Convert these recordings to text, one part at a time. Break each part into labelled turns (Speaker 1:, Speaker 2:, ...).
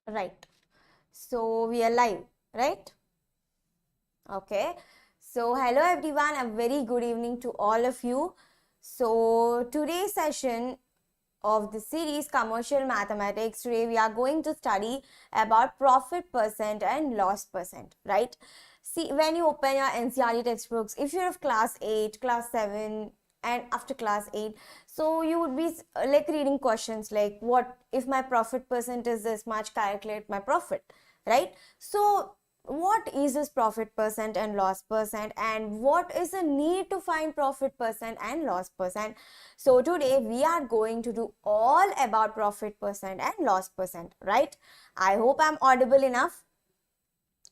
Speaker 1: Right. So we are live, right? Okay. So hello everyone, a very good evening to all of you. So today's session of the series Commercial Mathematics, today we are going to study about profit percent and loss percent, right? See, when you open your NCERT textbooks, if you're of class 8, class 7 and after class 8, so you would be like reading questions like, what if my profit percent is this much, calculate my profit, right? So what is this profit percent and loss percent, and what is the need to find profit percent and loss percent? So today we are going to do all about profit percent and loss percent, right? I hope I'm audible enough,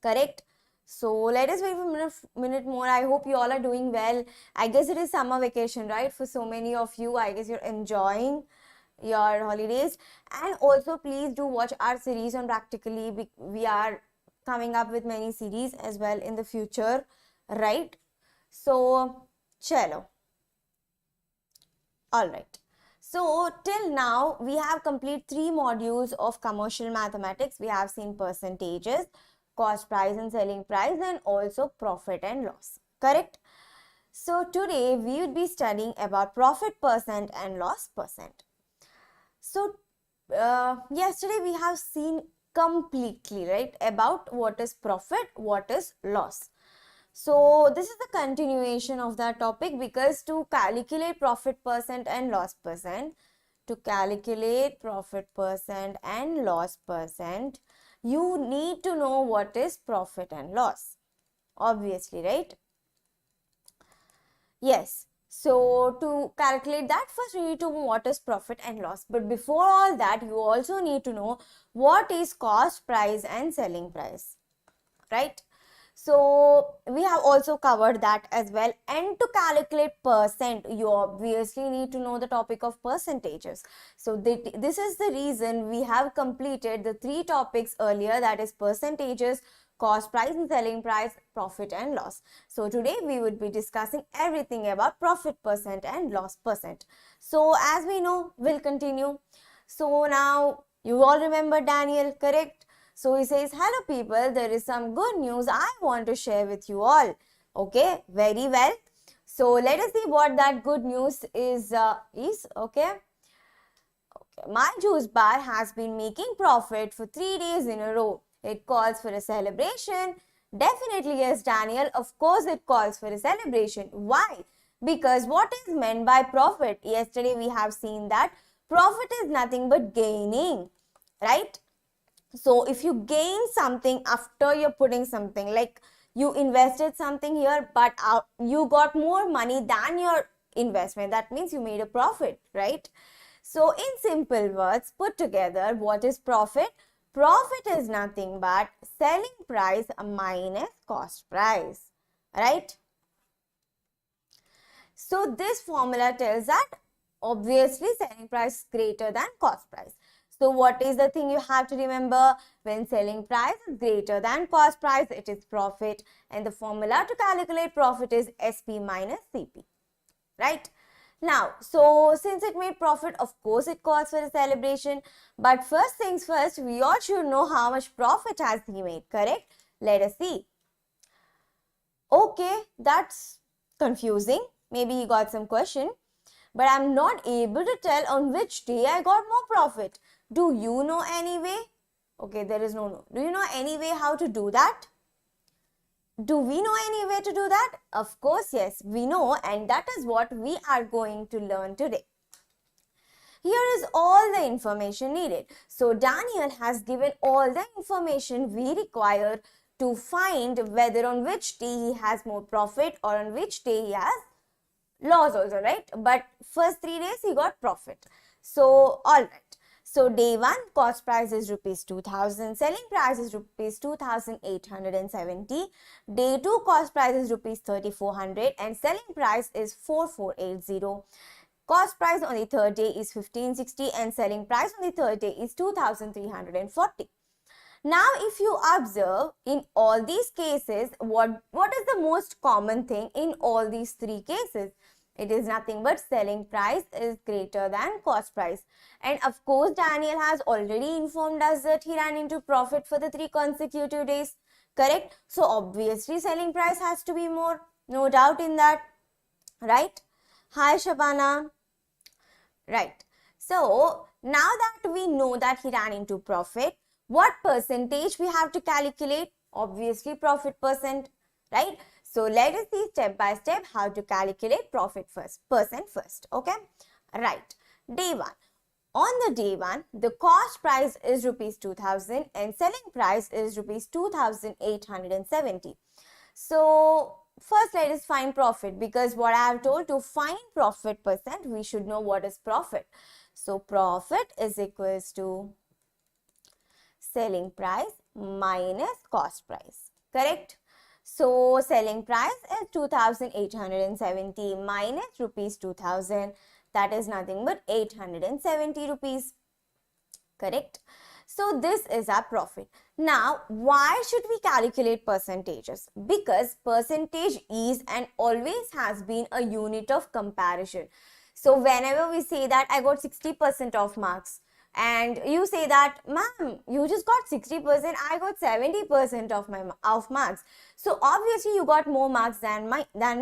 Speaker 1: correct? So let us wait for a minute more. I hope you all are doing well. I guess it is summer vacation, right? For so many of you, I guess you're enjoying your holidays. And also please do watch our series on practically. We are coming up with many series as well in the future, right? So chalo. All right. So till now we have completed 3 modules of commercial mathematics. We have seen percentages, cost price and selling price, and also profit and loss, correct? So today we would be studying about profit percent and loss percent. So yesterday we have seen completely, right, about what is profit, what is loss. So this is the continuation of that topic, because to calculate profit percent and loss percent, you need to know what is profit and loss, obviously, right? Yes. So to calculate that, first we need to know what is profit and loss. But before all that, you also need to know what is cost price and selling price, right? So we have also covered that as well. And to calculate percent, you obviously need to know the topic of percentages. So this is the reason we have completed the 3 topics earlier, that is percentages, cost price and selling price, profit and loss. So today we would be discussing everything about profit percent and loss percent. So as we know, we'll continue. So now you all remember Daniel, correct? So he says, hello people, there is some good news I want to share with you all. Okay, very well. So let us see what that good news is. Okay. My juice bar has been making profit for 3 days in a row. It calls for a celebration. Definitely yes, Daniel. Of course it calls for a celebration. Why? Because what is meant by profit? Yesterday we have seen that profit is nothing but gaining, right? So if you gain something after you're putting something, like you invested something here, but you got more money than your investment, that means you made a profit, right? So in simple words, put together, what is profit? Profit is nothing but selling price minus cost price, right? So this formula tells that obviously selling price is greater than cost price. So what is the thing you have to remember? When selling price is greater than cost price, it is profit, and the formula to calculate profit is SP minus CP, right? Now, so since it made profit, of course it calls for a celebration. But first things first, we all should know how much profit has he made, correct? Let us see. Okay, that's confusing. Maybe you got some question. But I'm not able to tell on which day I got more profit. Do you know any way? Okay, there is no. Do you know any way how to do that? Do we know any way to do that? Of course, yes, we know, and that is what we are going to learn today. Here is all the information needed. So Daniel has given all the information we require to find whether on which day he has more profit or on which day he has loss also, right? But first 3 days he got profit. So all right. So day 1, cost price is rupees 2000, selling price is rupees 2870. Day 2, cost price is rupees 3400 and selling price is 4480. Cost price on the third day is 1560 and selling price on the third day is 2340. Now, if you observe in all these cases, what is the most common thing in all these 3 cases? It is nothing but selling price is greater than cost price. And of course, Daniel has already informed us that he ran into profit for the 3 consecutive days. Correct? So obviously selling price has to be more. No doubt in that. Right? Hi Shabana. Right. So now that we know that he ran into profit, what percentage we have to calculate? Obviously profit percent, right? So let us see step by step how to calculate profit percent first. Okay. Right. Day 1. On the day 1, the cost price is rupees 2000 and selling price is rupees 2870. So first let us find profit, because what I have told, to find profit percent, we should know what is profit. So profit is equals to selling price minus cost price. Correct? So selling price is 2870 minus rupees 2000. That is nothing but 870 rupees. Correct? So this is our profit. Now, why should we calculate percentages? Because percentage is and always has been a unit of comparison. So whenever we say that I got 60% of marks, and you say that, ma'am, you just got 60%, I got 70% of marks. So obviously you got more marks than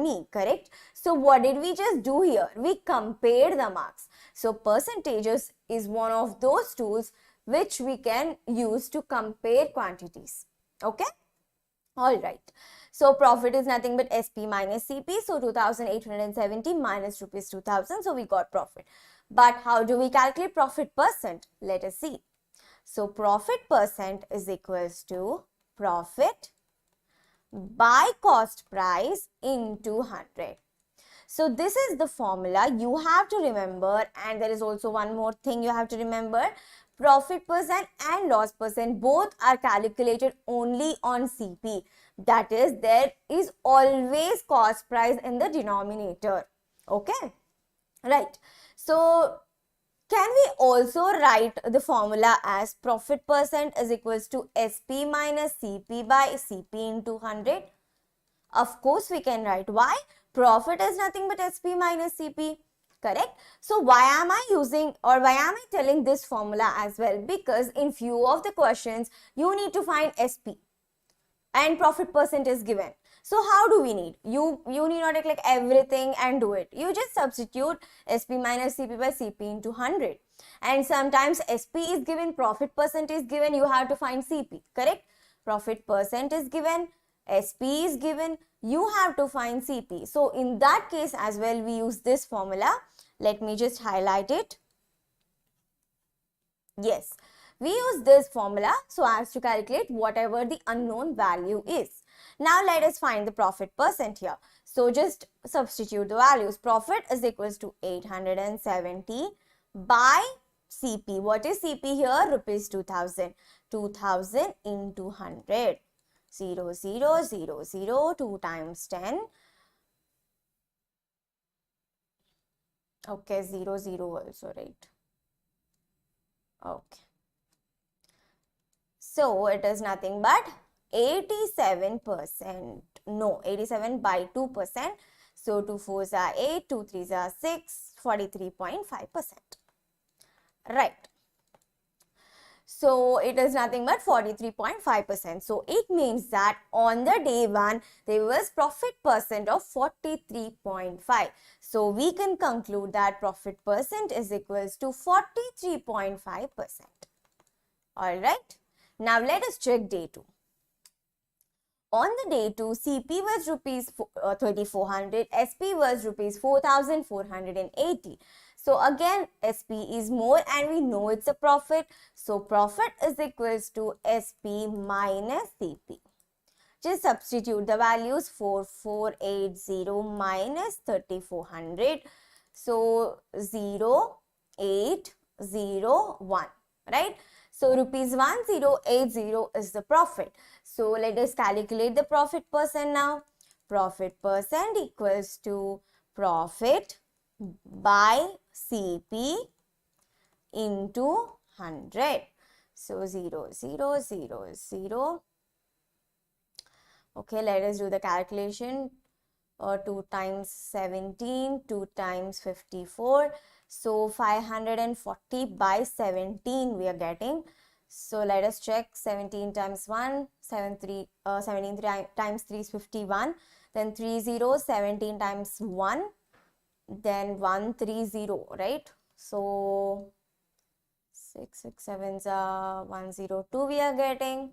Speaker 1: me, correct? So what did we just do here? We compared the marks. So percentages is one of those tools which we can use to compare quantities. Okay? Alright. So profit is nothing but SP minus CP. So 2870 minus rupees 2000. So we got profit. But how do we calculate profit percent? Let us see. So profit percent is equals to profit by cost price into 100. So this is the formula you have to remember, and there is also one more thing you have to remember. Profit percent and loss percent both are calculated only on CP. That is, there is always cost price in the denominator. Okay? Right. So can we also write the formula as profit percent is equals to SP minus CP by CP into 100? Of course we can write. Why? Profit is nothing but SP minus CP. Correct? So why am I using, or why am I telling this formula as well? Because in few of the questions you need to find SP and profit percent is given. So how do we need? You need not to click everything and do it. You just substitute SP minus CP by CP into 100. And sometimes SP is given, profit percent is given, you have to find CP. Correct? Profit percent is given, SP is given, you have to find CP. So in that case as well, we use this formula. Let me just highlight it. Yes, we use this formula so as to calculate whatever the unknown value is. Now let us find the profit percent here. So just substitute the values. Profit is equals to 870 by CP. What is CP here? Rupees 2000. 2000 into 100. 0, 0, 0, 0, 2 times 10. Okay, 0, 0 also, right? Okay. So it is nothing but 87%. No, 87 by 2%. So 2 4s are 8, 2 3s are 6, 43.5%. Right. So it is nothing but 43.5%. So it means that on the day 1, there was profit percent of 43.5. So we can conclude that profit percent is equals to 43.5%. Alright. Now let us check day 2. On the day 2, CP was rupees 3400, SP was rupees 4480. So again, SP is more and we know it's a profit. So profit is equals to SP minus CP. Just substitute the values. 4480 minus 3400. So 0801, right? So rupees 1080 is the profit. So let us calculate the profit percent now. Profit percent equals to profit by CP into 100. So 0, 0, 0, 0. Okay, let us do the calculation. 2 times 17, 2 times 54. So 540 by 17 we are getting. So let us check. 17 times 1, 17 times 3 is 51. Then 3 zeros, 17 times 1, then 130, right? So 6 7s are 102 we are getting.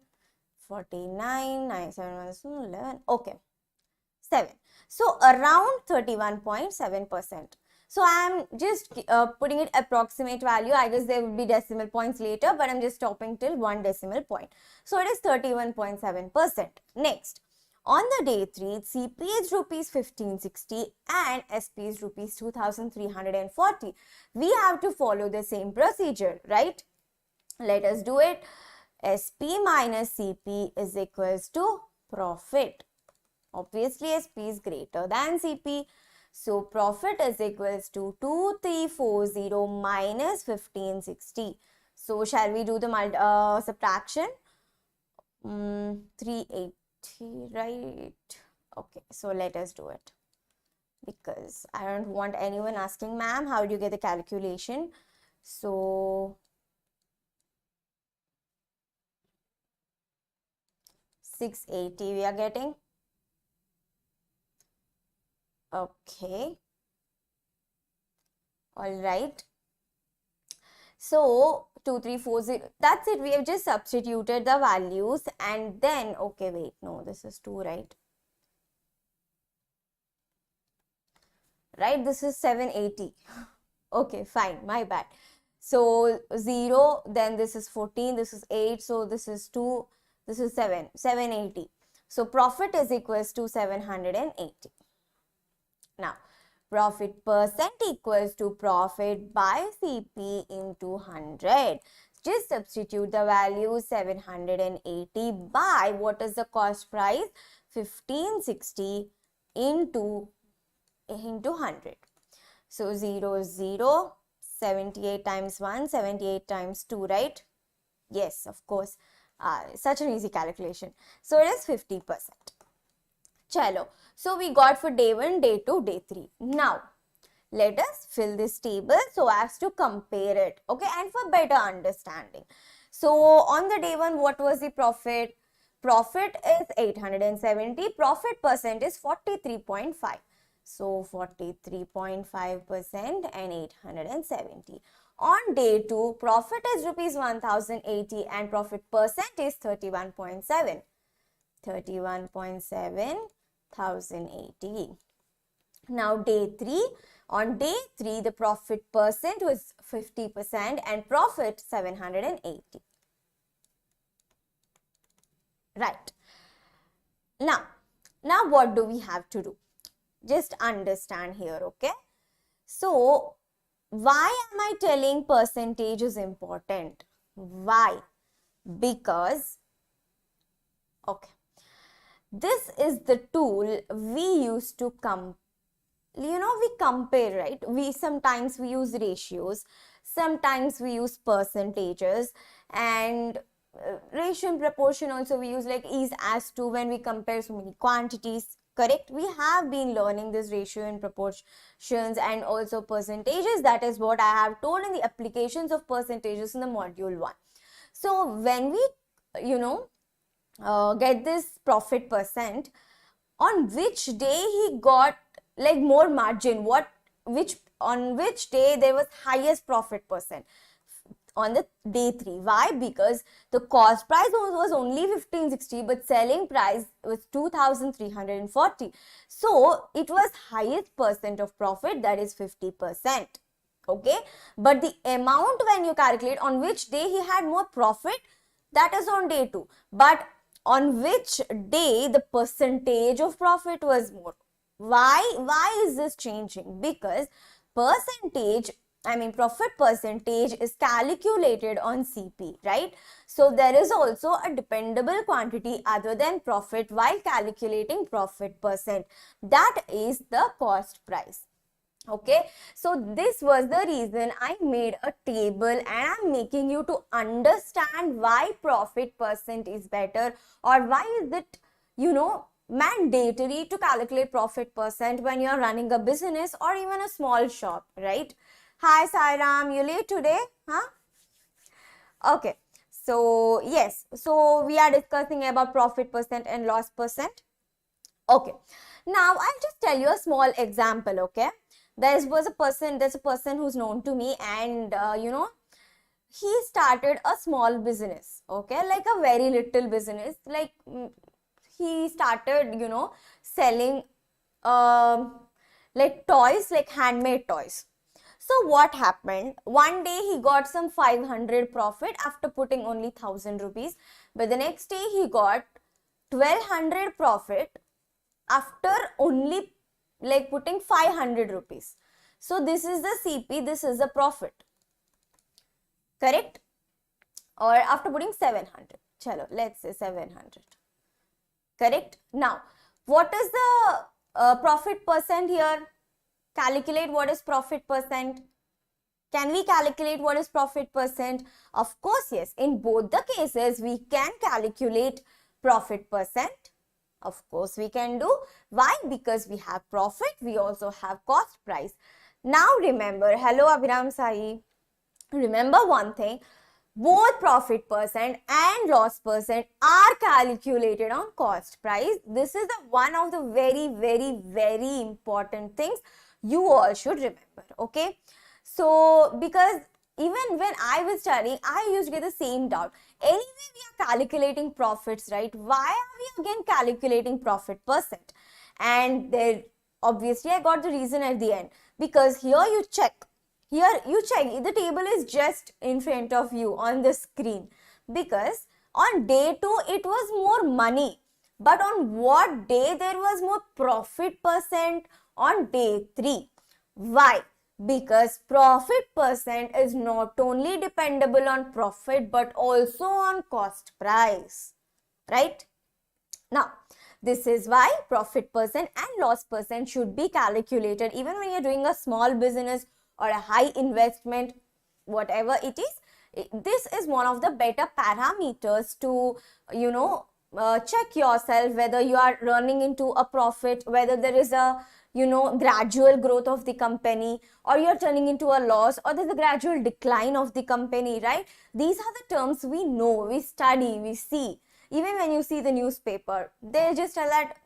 Speaker 1: 49, 9 7 1 11. Okay. 7. So around 31.7%. So I'm just putting it approximate value. I guess there will be decimal points later, but I'm just stopping till 1 decimal point. So it is 31.7%. Next, on the day 3, CP is rupees 1560 and SP is rupees 2340. We have to follow the same procedure, right? Let us do it. SP minus CP is equals to profit. Obviously, SP is greater than CP. So, profit is equals to 2340 minus 1560. So, shall we do the subtraction? 380, right? Okay, so let us do it. Because I don't want anyone asking, ma'am, how do you get the calculation? So, 680 we are getting. Okay. All right. So 2340, that's it. We have just substituted the values and then, okay, wait, no, this is 2, right? Right, this is 780. Okay, fine, my bad. So 0, then this is 14, this is 8, so this is 2, this is 7, 780. So profit is equals to 780. Now, profit percent equals to profit by CP into 100. Just substitute the value 780 by what is the cost price? 1560 into 100. So 0 is 0, 78 times 1, 78 times 2, right? Yes, of course. Such an easy calculation. So it is 50%. Chalo. So we got for day 1, day 2, day 3. Now, let us fill this table so as to compare it. Okay, and for better understanding. So on the day 1, what was the profit? Profit is 870. Profit percent is 43.5. So 43.5% and 870. On day 2, profit is rupees 1080 and profit percent is 31.7. 31.7 1080. Now day 3, on day 3 the profit percent was 50% and profit 780. Right. Now what do we have to do? Just understand here, okay? So why am I telling percentage is important? Why? Because, okay, this is the tool we use to we compare, right? Sometimes we use ratios, sometimes we use percentages, and ratio and proportion also we use, like is as to when we compare so many quantities. Correct? We have been learning this ratio and proportions and also percentages. That is what I have told in the applications of percentages in the module 1. So when we get this profit percent, on which day he got like more margin, on which day there was highest profit percent? On the day 3. Why? Because the cost price was only 1560 but selling price was 2340. So it was highest percent of profit, that is 50%. Okay, but the amount when you calculate on which day he had more profit, that is on day 2. But on which day the percentage of profit was more. Why is this changing? Because profit percentage is calculated on CP, right? So there is also a dependable quantity other than profit while calculating profit percent. That is the cost price. Okay, so this was the reason I made a table and I'm making you to understand why profit percent is better, or why is it, mandatory to calculate profit percent when you're running a business or even a small shop, right? Hi Sairam, you late today? Huh? Okay. So yes, so we are discussing about profit percent and loss percent. Okay. Now I'll just tell you a small example, okay? There's a person who's known to me, and he started a small business, okay, like a very little business, like he started, selling like toys, like handmade toys. So what happened? One day he got some 500 profit after putting only 1000 rupees, but the next day he got 1200 profit after only like putting 500 rupees. So this is the CP, this is the profit. Correct? Or after putting 700. Chalo, let's say 700. Correct? Now, what is the profit percent here? Calculate what is profit percent. Can we calculate what is profit percent? Of course, yes. In both the cases, we can calculate profit percent. Of course, we can do. Why? Because we have profit, we also have cost price. Now remember, hello Abhiram Sai. Remember one thing, both profit percent and loss percent are calculated on cost price. This is one of the very, very, very important things you all should remember, okay? So, because even when I was studying, I used to get the same doubt. Anyway, we are calculating profits, right? Why are we again calculating profit percent? And there, obviously, I got the reason at the end. Because here you check. Here you check. The table is just in front of you on the screen. Because on day 2, it was more money. But on what day there was more profit percent? On day 3. Why? Because profit percent is not only dependable on profit but also on cost price, right? Now, this is why profit percent and loss percent should be calculated even when you're doing a small business or a high investment, whatever it is. This is one of the better parameters to, check yourself whether you are running into a profit, whether there is a gradual growth of the company, or you're turning into a loss, or there's a gradual decline of the company, right? These are the terms we know, we study, we see. Even when you see the newspaper, they just tell that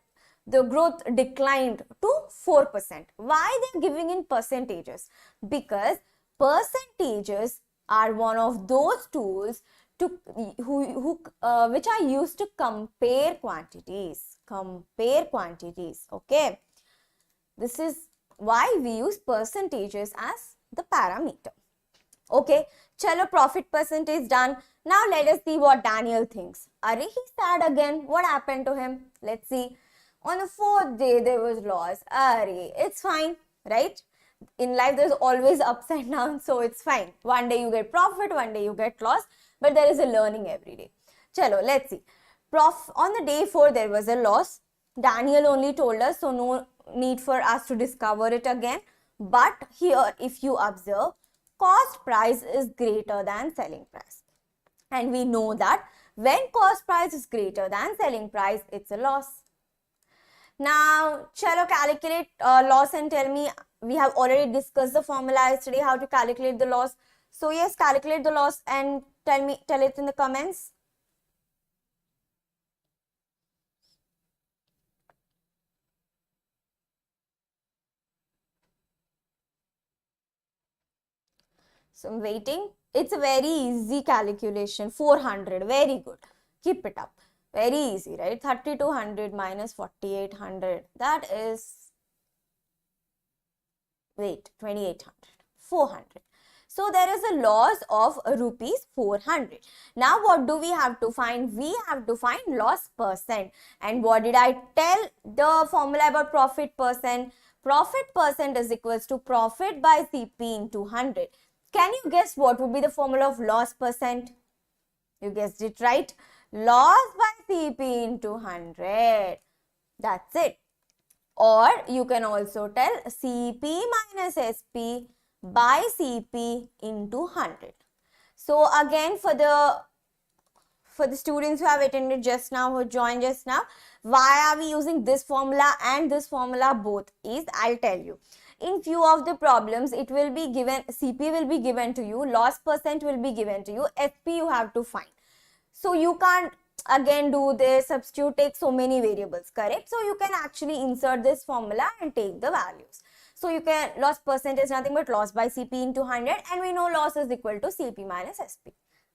Speaker 1: the growth declined to 4%. Why they're giving in percentages? Because percentages are one of those tools to which are used to compare quantities. Okay? This is why we use percentages as the parameter. Okay, chalo, profit percent is done. Now let us see what Daniel thinks. Are he's sad again. What happened to him? Let's see. On the 4th day, there was loss. It's fine, right? In life, there's always ups and downs, so it's fine. One day you get profit, one day you get loss, but there is a learning every day. Chalo, let's see. On the day 4, there was a loss. Daniel only told us, so no need for us to discover it again. But here, if you observe, cost price is greater than selling price. And we know that when cost price is greater than selling price, it's a loss. Now, chalo, calculate loss and tell me. We have already discussed the formula yesterday, how to calculate the loss. So yes, calculate the loss and tell it in the comments. So I'm waiting. It's a very easy calculation. 400. Very good. Keep it up. Very easy, right? 3200 minus 4800. That is, wait, 2800. 400. So there is a loss of rupees 400. Now what do we have to find? We have to find loss percent. And what did I tell the formula about profit percent? Profit percent is equals to profit by CP into 100. Can you guess what would be the formula of loss percent? You guessed it right. Loss by CP into 100. That's it. Or you can also tell CP minus SP by CP into 100. So again, for the for the students who have attended just now, who joined just now, why are we using this formula and this formula both is, I'll tell you. In few of the problems, it will be given, CP will be given to you, loss percent will be given to you, SP you have to find. So you can't again do this, substitute, take so many variables, correct? So you can actually insert this formula and take the values. So you can, loss percent is nothing but loss by CP into 100, and we know loss is equal to CP minus SP.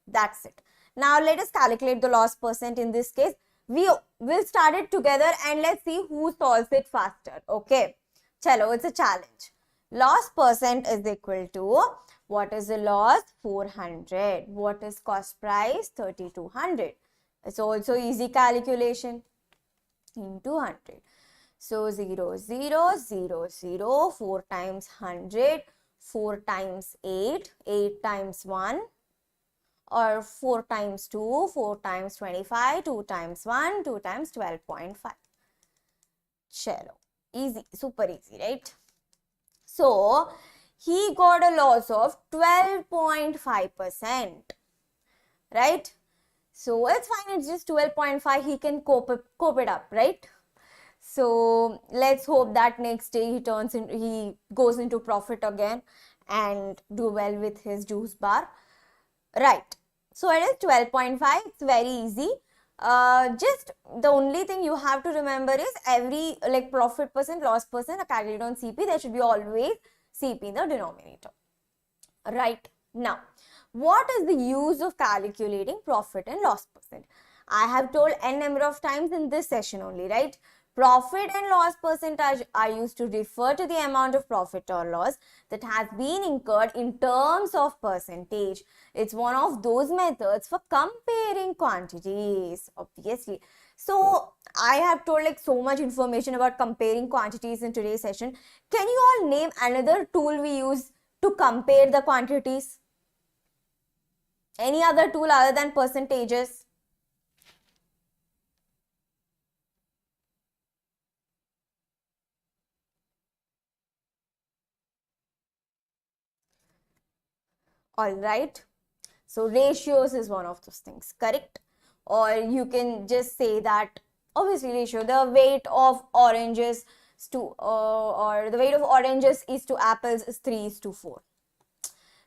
Speaker 1: That's it. Now let us calculate the loss percent in this case. We will start it together and let's see who solves it faster. Okay. Chalo, it's a challenge. Loss percent is equal to, what is the loss? 400. What is cost price? 3200. It's also easy calculation. Into 100. So 0, 0, 0, 0, 4 times 100, 4 times 8, 8 times 1, or 4 times 2, 4 times 25, 2 times 1, 2 times 12.5. Chalo. Easy, super easy, right? So, he got a loss of 12.5%, right? So, it's fine, it's just 12.5, he can cope it up, right? So, let's hope that next day he goes into profit again and do well with his juice bar, right? So, it is 12.5, it's very easy. Just the only thing you have to remember is every like profit percent, loss percent are calculated on CP. There should be always CP in the denominator. Right. Now, what is the use of calculating profit and loss percent? I have told n number of times in this session only, right? Profit and loss percentage are used to refer to the amount of profit or loss that has been incurred in terms of percentage. It's one of those methods for comparing quantities, obviously. So, I have told like so much information about comparing quantities in today's session. Can you all name another tool we use to compare the quantities? Any other tool other than percentages? All right. So ratios is one of those things, correct? Or you can just say that, obviously ratio, the weight of oranges to, or the weight of oranges is to apples is 3:4.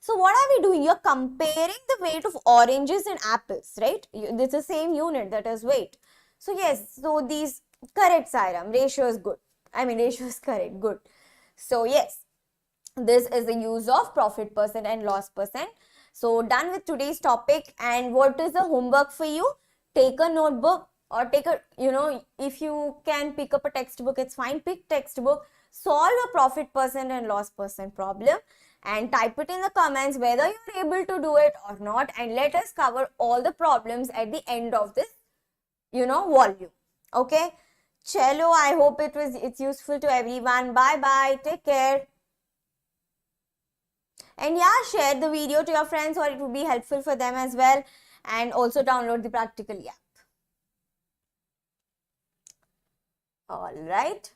Speaker 1: So what are we doing? You're comparing the weight of oranges and apples, right? It's the same unit, that is weight. So yes, so these, correct Sairam, ratio is good. I mean ratio is correct, good. So yes, this is the use of profit percent and loss percent. So done with today's topic. And what is the homework for you? Take a notebook or take a, if you can pick up a textbook, it's fine. Pick textbook, solve a profit percent and loss percent problem and type it in the comments whether you're able to do it or not. And let us cover all the problems at the end of this, volume. Okay. Chalo, I hope it's useful to everyone. Bye bye. Take care. And yeah, share the video to your friends or it would be helpful for them as well. And also download the practical app. All right.